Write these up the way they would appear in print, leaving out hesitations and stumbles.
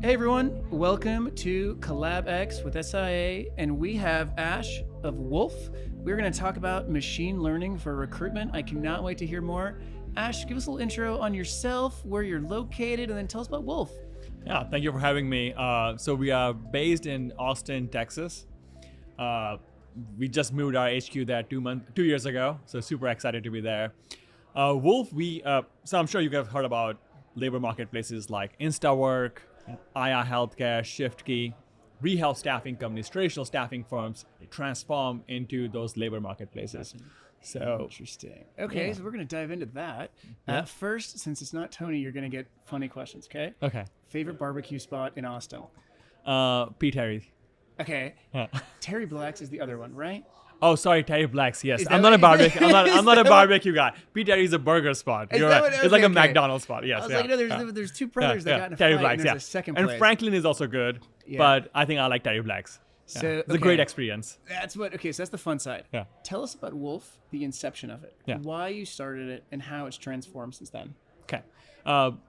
Hey everyone, welcome to CollaborationX with SIA, and we have Ash of Wolf. We're going to talk about machine learning for recruitment. I cannot wait to hear more. Ash, give us a little intro on yourself, where you're located, and then tell us about Wolf. Yeah, thank you for having me. So we are based in Austin, Texas. We just moved our HQ there 2 years ago, so super excited to be there. Wolf, so I'm sure you guys have heard about labor marketplaces like InstaWork, IA Healthcare, ShiftKey. We help staffing companies, traditional staffing firms, transform into those labor marketplaces. So Interesting. Okay, so we're going to dive into that. Yeah. First, since it's not Tony, you're going to get funny questions, okay? Okay, Favorite barbecue spot in Austin? Pete Harry. Okay, Yeah. Terry Black's is the other one, right? Oh, sorry, Terry Black's. Yes, Is I'm that not a what- barbecue. I'm not is a that what- barbecue guy. Pete Terry's a burger spot. Is You're that right. what- It's like okay, a okay. McDonald's spot. Yes. I was yeah, like, no, yeah. there's two brothers that got in a Terry fight, Black's, and yeah. there's a second And place. Franklin is also good, Yeah. but I think I like Terry Black's. Yeah. So, It's a great okay. experience. Okay, so that's the fun side. Yeah. Tell us about Wolf, the inception of it. Yeah. Why you started it and how it's transformed since then. Okay.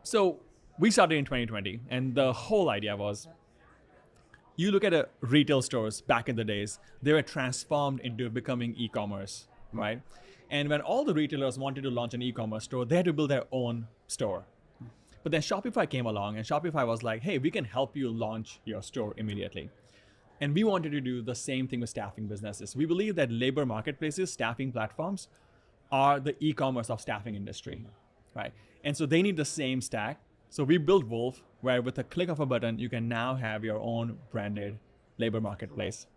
So we started in 2020, and the whole idea was, you look at retail stores back in the days, they were transformed into becoming e-commerce, right? And when all the retailers wanted to launch an e-commerce store, they had to build their own store. But then Shopify came along, and Shopify was like, hey, we can help you launch your store immediately. And we wanted to do the same thing with staffing businesses. We believe that labor marketplaces, staffing platforms, are the e-commerce of staffing industry, right? And so they need the same stack. So we built Wolf, where with a click of a button, you can now have your own branded labor marketplace.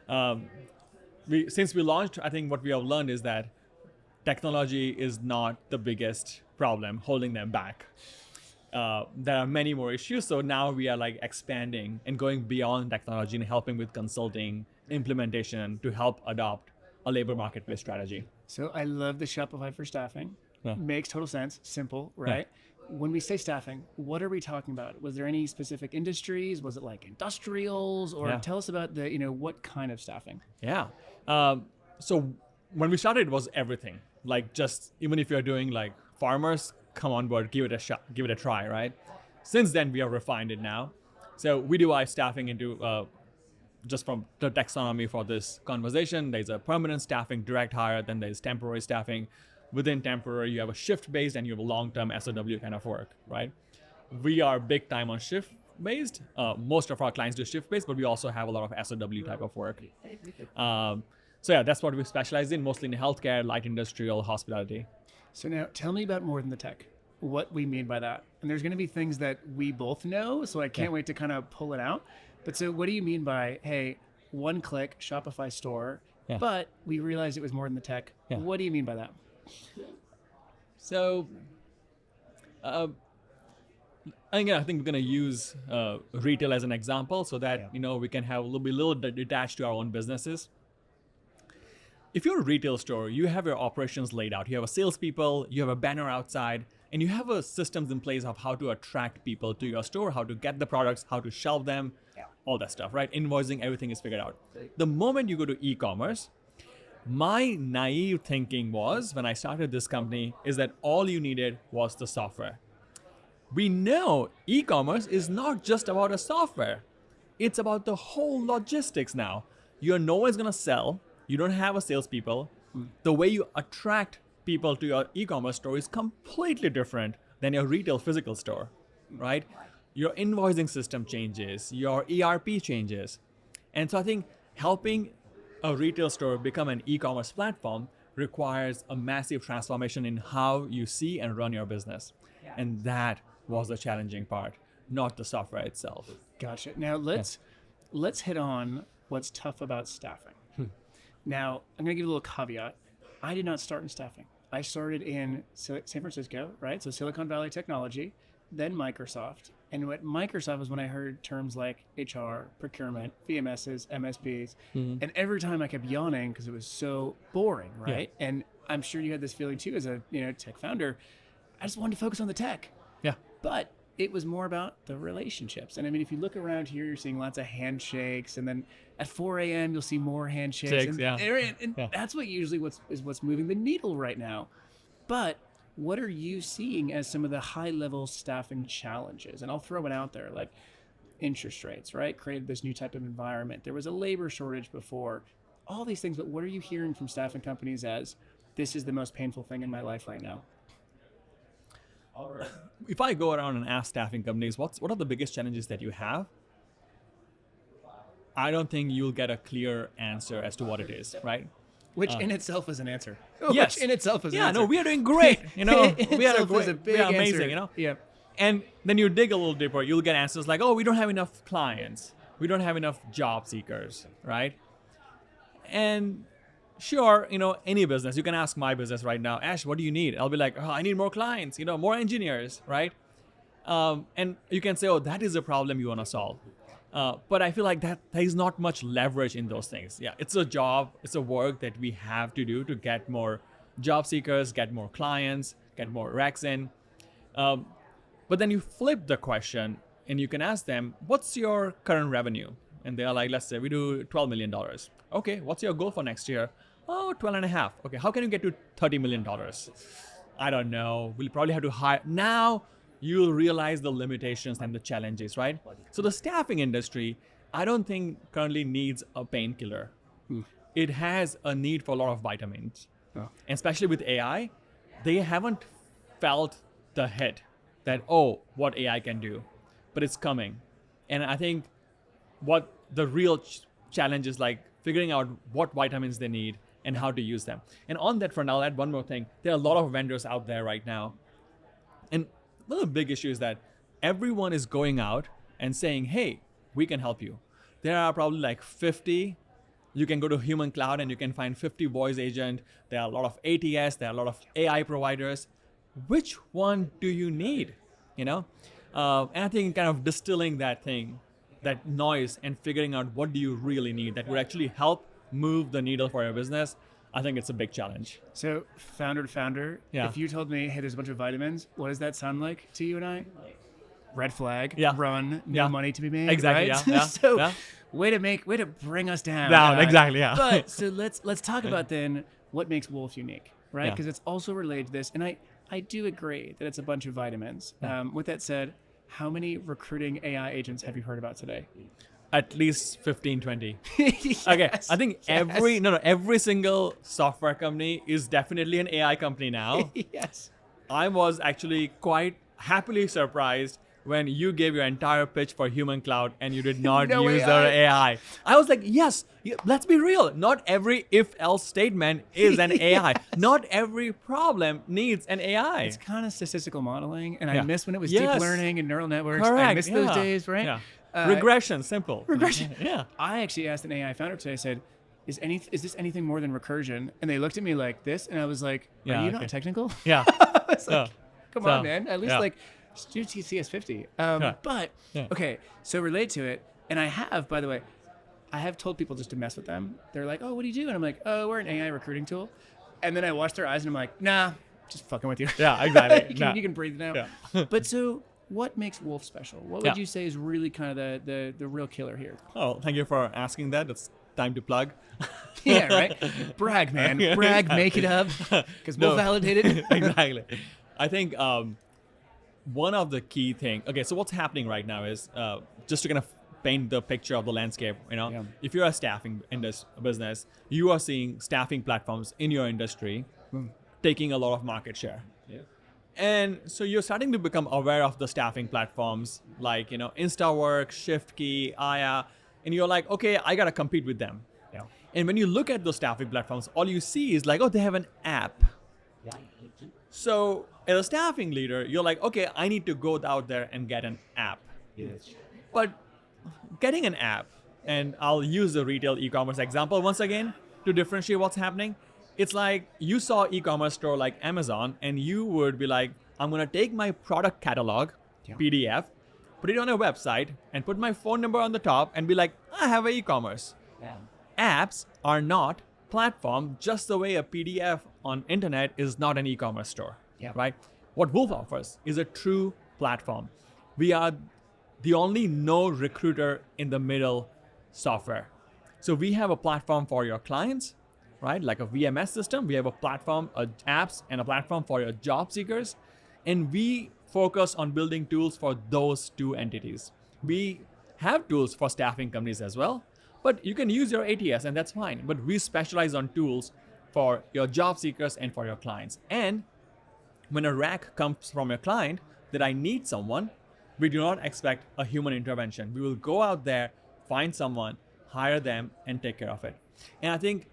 Since we launched, I think what we have learned is that technology is not the biggest problem holding them back. There are many more issues. So now we are like expanding and going beyond technology and helping with consulting, implementation to help adopt a labor marketplace strategy. So I love the Shopify for staffing. Yeah. Makes total sense. Simple, right? When we say staffing, what are we talking about? Was there any specific industries? Was it like industrials? Or Yeah. tell us about what kind of staffing? Yeah. So when we started, it was everything. Like just even if you're doing like farmers, come on board, give it a shot, give it a try, right? Since then, we have refined it now. So we divide staffing into just from the taxonomy for this conversation. There's a permanent staffing, direct hire, then there's temporary staffing. Within temporary, you have a shift-based and you have a long-term SOW kind of work, right? We are big time on shift-based. Most of our clients do shift-based, but we also have a lot of SOW type of work. So yeah, that's what we specialize in, mostly in healthcare, light industrial, hospitality. So now tell me about more than the tech, what we mean by that. And there's going to be things that we both know, so I can't wait to kind of pull it out. But so what do you mean by, hey, one click Shopify store, but we realized it was more than the tech? Yeah. What do you mean by that? So, again, I think we're going to use retail as an example so that we can have be a little detached to our own businesses. If you're a retail store, you have your operations laid out. You have a salespeople, you have a banner outside, and you have systems in place of how to attract people to your store, how to get the products, how to shelf them, all that stuff, right? Invoicing, everything is figured out. The moment you go to e-commerce, my naive thinking was, when I started this company, is that all you needed was the software. We know e-commerce is not just about a software. It's about the whole logistics now. No one's going to sell. You don't have a salespeople. The way you attract people to your e-commerce store is completely different than your retail physical store, right? Your invoicing system changes, your ERP changes. And so I think helping a retail store become an e-commerce platform requires a massive transformation in how you see and run your business. And that was the challenging part, not the software itself. Gotcha. Now let's hit on what's tough about staffing. Now, I'm going to give you a little caveat. I did not start in staffing. I started in San Francisco, right? So Silicon Valley Technology, then Microsoft. And what Microsoft was when I heard terms like HR, procurement, VMSs, MSPs. And every time I kept yawning because it was so boring, right? Yeah. And I'm sure you had this feeling too as a tech founder. I just wanted to focus on the tech. Yeah. But it was more about the relationships. And I mean, if you look around here, you're seeing lots of handshakes, and then at 4 a.m. you'll see more handshakes. And that's what usually what's moving the needle right now. But what are you seeing as some of the high-level staffing challenges? And I'll throw it out there, like interest rates, right? Created this new type of environment. There was a labor shortage before, all these things. But what are you hearing from staffing companies as this is the most painful thing in my life right now? If I go around and ask staffing companies, what are the biggest challenges that you have? I don't think you'll get a clear answer as to what it is, right? Which in itself is an answer. Yes. Which in itself is an Yeah, answer. no, we are doing great. You know, we are Itself is a big we are amazing. answer. You know, Yeah. and then you dig a little deeper, you'll get answers like, oh, we don't have enough clients, we don't have enough job seekers, right? And sure, you know, any business, you can ask my business right now, Ash, what do you need? I'll be like, oh, I need more clients, you know, more engineers, right? And you can say, oh, that is a problem you want to solve. But I feel like that there is not much leverage in those things. Yeah, it's a job, it's a work that we have to do to get more job seekers, get more clients, get more recs in. But then you flip the question and you can ask them, what's your current revenue? And they are like, let's say we do $12 million. Okay, what's your goal for next year? Oh, 12 and a half. Okay, how can you get to $30 million? I don't know. We'll probably have to hire. Now you'll realize the limitations and the challenges, right? So the staffing industry, I don't think currently needs a painkiller. It has a need for a lot of vitamins. And especially with AI, they haven't felt the hit that, oh, what AI can do, but it's coming. And I think what the real challenge is like figuring out what vitamins they need and how to use them. And on that front, I'll add one more thing. There are a lot of vendors out there right now. And one of the big issues is that everyone is going out and saying, hey, we can help you. There are probably like 50. You can go to Human Cloud and you can find 50 voice agent. There are a lot of ATS. There are a lot of AI providers. Which one do you need? You know, and I think kind of distilling that thing, that noise, and figuring out what do you really need that would actually help move the needle for your business. I think it's a big challenge. So founder to founder, Yeah. if you told me, hey, there's a bunch of vitamins, what does that sound like to you and I? Red flag, Yeah. run, no Yeah. money to be made. Exactly, Right? yeah, yeah, So yeah. way to bring us down. Down, exactly, yeah. But so let's talk about then what makes Wolf unique, right? Yeah. Because it's also related to this, and I do agree that it's a bunch of vitamins. With that said, how many recruiting AI agents have you heard about today? At least 15, 20. Yes, Okay, I think yes. every single software company is definitely an AI company now. Yes. I was actually quite happily surprised when you gave your entire pitch for Human Cloud and you did not No use AI. their AI. I was like, yes, let's be real. Not every if-else statement is an AI. Not every problem needs an AI. It's kind of statistical modeling, and I Yeah. miss when it was deep Yes. learning and neural networks. I Correct. miss those yeah. days, right? Yeah. Uh, Regression, simple. Regression. Yeah. I actually asked an AI founder today. I said, "Is this anything more than recursion?" And they looked at me like this, and I was like, "Are Yeah, you okay. not technical?" Yeah. I was like, So- "Come so, on, man! At least yeah. like just do TCS50." Yeah. But Yeah. okay, so relate to it, and I have, by the way, I have told people just to mess with them. They're like, "Oh, what do you do?" And I'm like, "Oh, we're an AI recruiting tool." And then I watch their eyes, and I'm like, "Nah, just fucking with you." Yeah, exactly. you, can, Nah. you can breathe now. Yeah. But so, what makes Wolf special? What would Yeah. you say is really kind of the real killer here? Oh, thank you for asking that. It's time to plug. Yeah, right. Brag, man. Brag, make it up, because we'll No. validate it. Exactly. I think one of the key thing. Okay, so what's happening right now is just to kind of paint the picture of the landscape. You know, Yeah. if you're a staffing business, you are seeing staffing platforms in your industry taking a lot of market share. Yeah. And so you're starting to become aware of the staffing platforms like, you know, InstaWork, ShiftKey, Aya, and you're like, okay, I gotta compete with them. Yeah. And when you look at those staffing platforms, all you see is like, oh, they have an app. So as a staffing leader, you're like, okay, I need to go out there and get an app. But getting an app, and I'll use the retail e-commerce example once again to differentiate what's happening. It's like you saw e-commerce store like Amazon, and you would be like, I'm gonna take my product catalog, Yeah. PDF, put it on a website, and put my phone number on the top, and be like, I have an e-commerce. Apps are not platform, just the way a PDF on internet is not an e-commerce store, Yeah. right? What Wolf offers is a true platform. We are the only no recruiter in the middle software. So we have a platform for your clients, right? Like a VMS system. We have a platform, apps, and a platform for your job seekers. And we focus on building tools for those two entities. We have tools for staffing companies as well, but you can use your ATS and that's fine. But we specialize on tools for your job seekers and for your clients. And when a rack comes from your client that I need someone, we do not expect a human intervention. We will go out there, find someone, hire them, and take care of it. And I think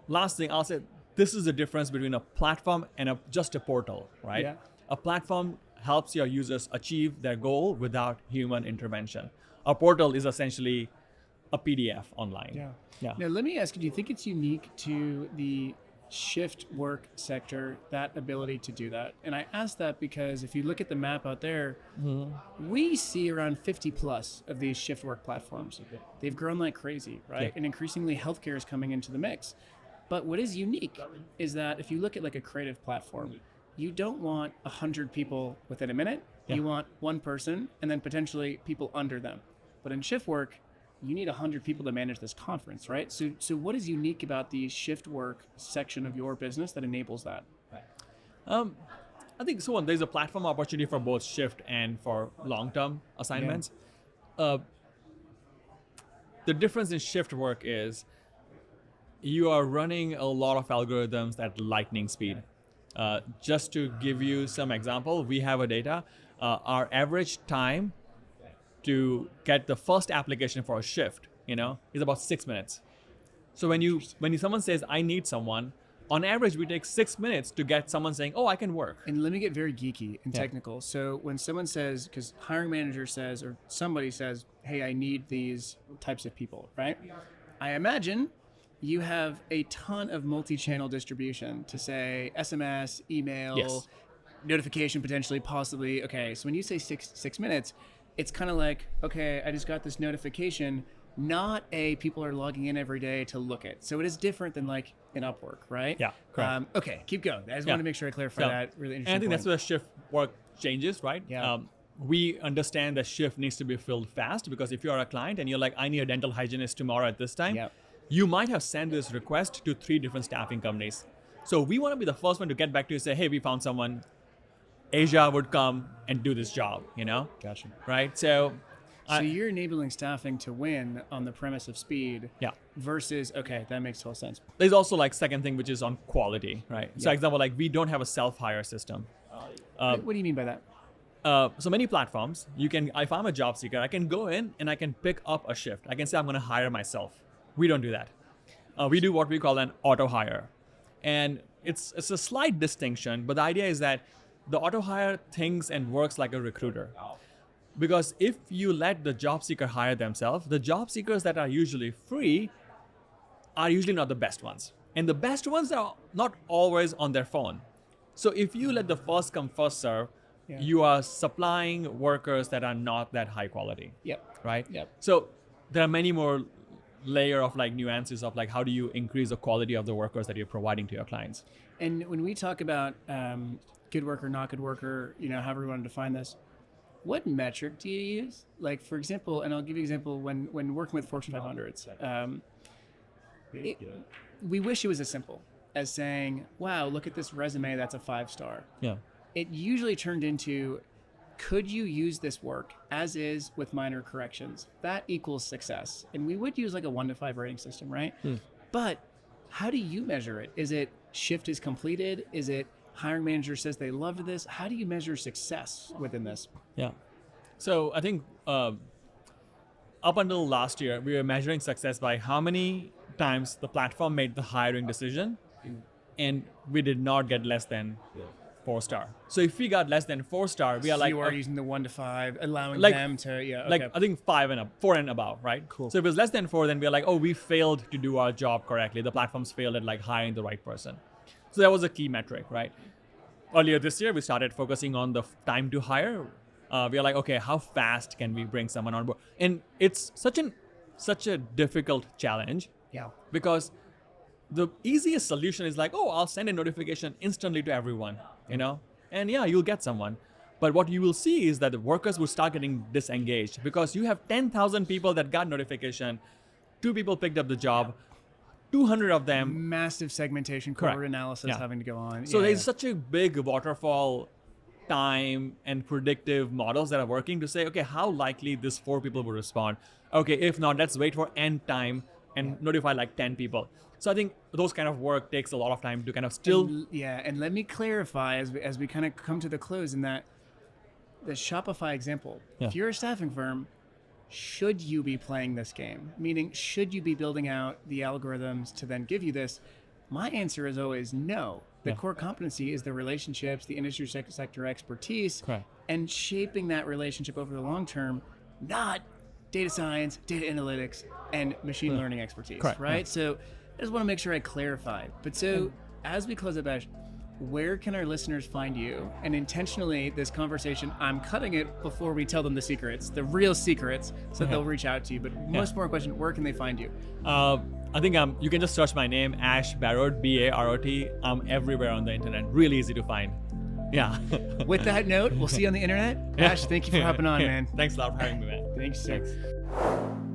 last thing I'll say, this is the difference between a platform and just a portal, right? Yeah. A platform helps your users achieve their goal without human intervention. A portal is essentially a PDF online. Yeah. Now, let me ask you, do you think it's unique to the shift work sector, that ability to do that? And I ask that because if you look at the map out there, we see around 50 plus of these shift work platforms. They've grown like crazy, right? Yeah. And increasingly healthcare is coming into the mix. But what is unique is that if you look at like a creative platform, you don't want 100 people within a minute. Yeah. You want one person and then potentially people under them. But in shift work, you need 100 people to manage this conference, right? So what is unique about the shift work section of your business that enables that? I think so. There's a platform opportunity for both shift and for long-term assignments. The difference in shift work is you are running a lot of algorithms at lightning speed. Just to give you some example, we have a data. Our average time to get the first application for a shift, is about 6 minutes. So when someone says, I need someone, on average, we take 6 minutes to get someone saying, oh, I can work. And let me get very geeky and technical. So when someone says, because hiring manager says, or somebody says, hey, I need these types of people, right? I imagine you have a ton of multi-channel distribution to say SMS, email, Yes. notification, potentially, possibly. Okay, so when you say six minutes, it's kind of like, okay, I just got this notification, not people are logging in every day to look at. So it is different than like in Upwork, right? Yeah, correct. Okay, keep going. I just want to make sure I clarify that. Really interesting. And I think point. that's where shift work changes, right? Yeah. We understand that shift needs to be filled fast because if you're a client and you're like, I need a dental hygienist tomorrow at this time, Yep. you might have sent this request to 3 different staffing companies. So we want to be the first one to get back to you and say, hey, we found someone. Asia would come and do this job, Gotcha. right? So you're enabling staffing to win on the premise of speed. Yeah. Versus, okay, that makes total sense. There's also like second thing, which is on quality, right? So Yeah. example, like we don't have a self-hire system. What do you mean by that? So many platforms, if I'm a job seeker, I can go in and I can pick up a shift. I can say I'm going to hire myself. We don't do that. We do what we call an auto hire. And it's a slight distinction, but the idea is that the auto hire thinks and works like a recruiter. Because if you let the job seeker hire themselves, the job seekers that are usually free are usually not the best ones. And the best ones are not always on their phone. So if you let the first come, first serve, you are supplying workers that are not that high quality. Yep. Right? Yep. So there are many more layer of like nuances of like how do you increase the quality of the workers that you're providing to your clients. And when we talk about good worker, not good worker, however we want to define this, what metric do you use? Like, for example, and I'll give you an example, when working with Fortune 500s, we wish it was as simple as saying, wow, look at this resume, that's a 5-star. Yeah. It usually turned into, could you use this work as is with minor corrections? That equals success. And we would use like a 1 to 5 rating system, right? But how do you measure it? Is it shift is completed? Is it hiring manager says they loved this? How do you measure success within this? Yeah. So I think up until last year, we were measuring success by how many times the platform made the hiring decision, and we did not get less than 4-star. So if we got less than 4-star, we are like, you are using the 1 to 5, allowing like- them to, okay. like I think 4 and above, right? Cool. So if it was less than 4, then we're like, oh, we failed to do our job correctly. The platforms failed at like hiring the right person. So that was a key metric, right? Earlier this year, we started focusing on the time to hire. We are like, okay, how fast can we bring someone on board? And it's such a difficult challenge Yeah. because the easiest solution is like, oh, I'll send a notification instantly to everyone, and yeah, you'll get someone. But what you will see is that the workers will start getting disengaged because you have 10,000 people that got notification, 2 people picked up the job, 200 of them. Massive segmentation, Correct. cohort analysis Yeah. having to go on. So Yeah, there's yeah. such a big waterfall time and predictive models that are working to say, okay, how likely this 4 people will respond? Okay, if not, let's wait for n time and notify like 10 people. So I think those kind of work takes a lot of time to kind of still. And let me clarify as we kind of come to the close in that the Shopify example. Yeah. If you're a staffing firm, should you be playing this game? Meaning, should you be building out the algorithms to then give you this? My answer is always no. The Yeah. core competency is the relationships, the industry sector expertise, Correct. and shaping that relationship over the long term, not data science, data analytics, and machine learning expertise, Correct, right? yeah. So I just want to make sure I clarify. But so as we close up, Ash, where can our listeners find you? And intentionally, this conversation, I'm cutting it before we tell them the secrets, the real secrets, so they'll reach out to you. But most important question, where can they find you? I think you can just search my name, Ash Barot, B-A-R-O-T. I'm everywhere on the internet. Really easy to find. Yeah. With that note, we'll see you on the internet. Ash, thank you for hopping on, man. Thanks a lot for having me, man. Thanks, sir. Thanks.